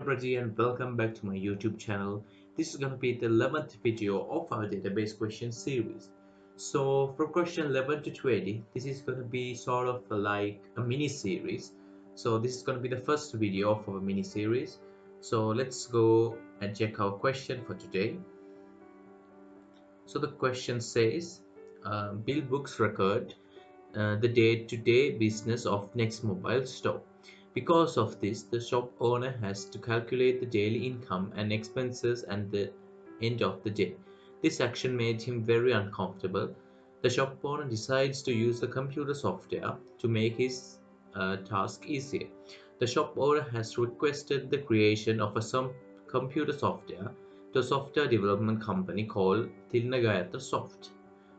Raji and welcome back to my YouTube channel. This is going to be the 11th video of our database question series. So from question 11 to 20, this is going to be sort of like a mini series. So this is going to be the first video of our mini series. So let's go and check our question for today. So the question says, Bill Books record the day-to-day business of Next Mobile store. Because of this, the shop owner has to calculate the daily income and expenses at the end of the day. This action made him very uncomfortable. The shop owner decides to use the computer software to make his task easier. The shop owner has requested the creation of some computer software to a software development company called Tilnagayatha Soft.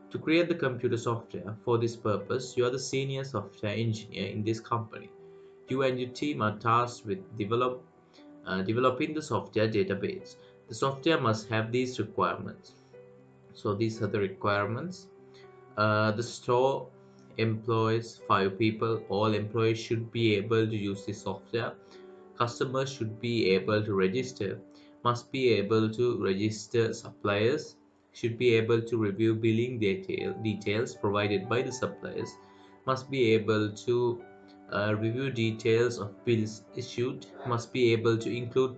To create the computer software for this purpose, you are the senior software engineer in this company. You and your team are tasked with developing the software database. The software must have these requirements. So these are the requirements. The store employs 5 people. All employees should be able to use this software. Customers should be able to register, must be able to register suppliers, should be able to review billing details provided by the suppliers, must be able to review details of bills issued, must be able to include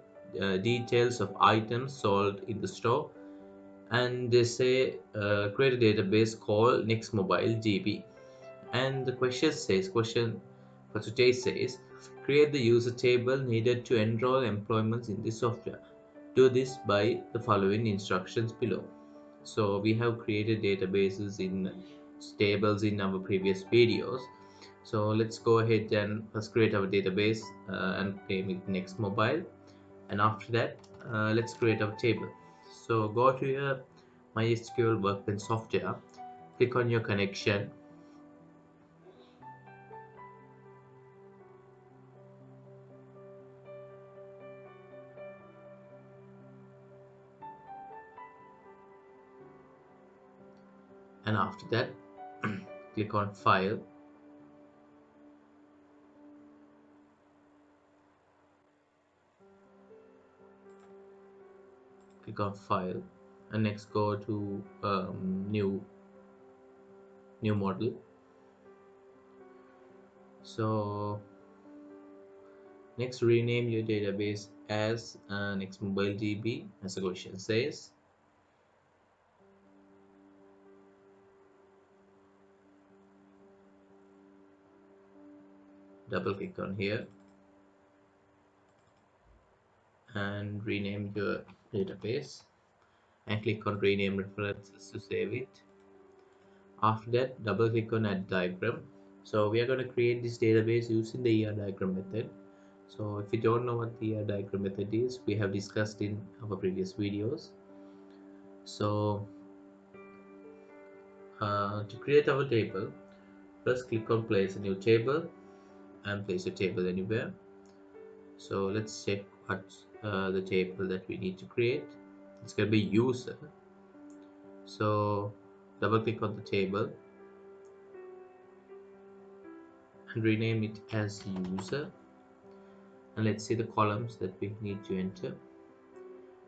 details of items sold in the store, and they say create a database called Next Mobile DB. And the question for today says, create the user table needed to enroll employments in the software. Do this by the following instructions below. So we have created databases in tables in our previous videos. So let's go ahead and first create our database and name it Next Mobile. And after that, let's create our table. So go to your MySQL Workbench Software, click on your connection, and after that click on File, and next go to new model. So next rename your database as Next Mobile DB as the question says. Double click on here and rename your database and click on rename references to save it. After that, double click on add diagram. So we are going to create this database using the ER diagram method. So if you don't know what the ER diagram method is, we have discussed in our previous videos. So to create our table, first click on place a new table and place a table anywhere. So let's check what's the table that we need to create. It's going to be user. So double click on the table and rename it as user, and let's see the columns that we need to enter.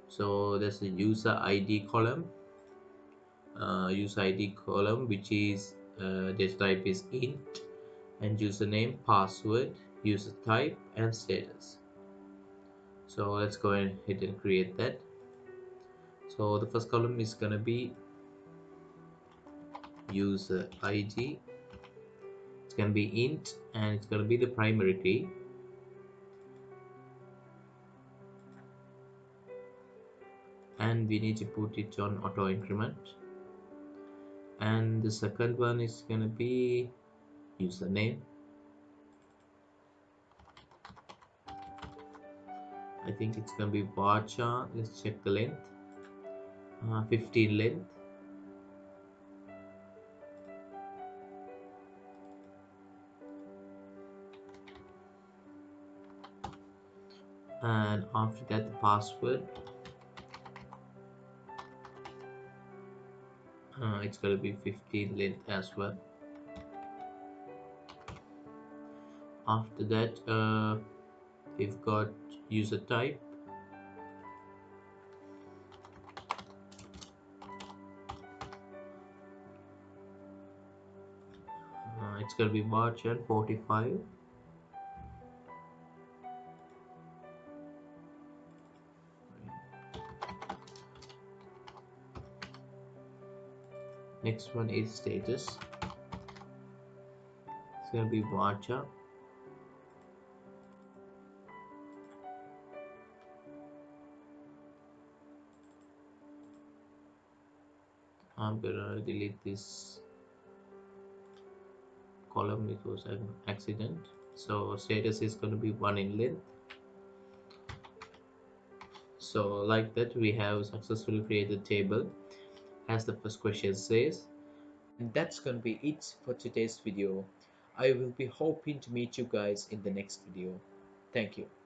So there's a user ID column, which is data type is int, and username, password, user type, and status. So let's go ahead and create that. So the first column is gonna be user ID. It's gonna be int, and it's gonna be the primary key. And we need to put it on auto increment. And the second one is gonna be username. I think it's gonna be varchar. Let's check the length. 15 length. And after that, the password. It's gonna be 15 length as well. After that, we've got user type. It's gonna be March and 45. Next one is status. It's gonna be matcha. I'm gonna delete this column, it was an accident. So status is gonna be 1 in length. So like that, we have successfully created a table as the first question says. And that's gonna be it for today's video. I will be hoping to meet you guys in the next video. Thank you.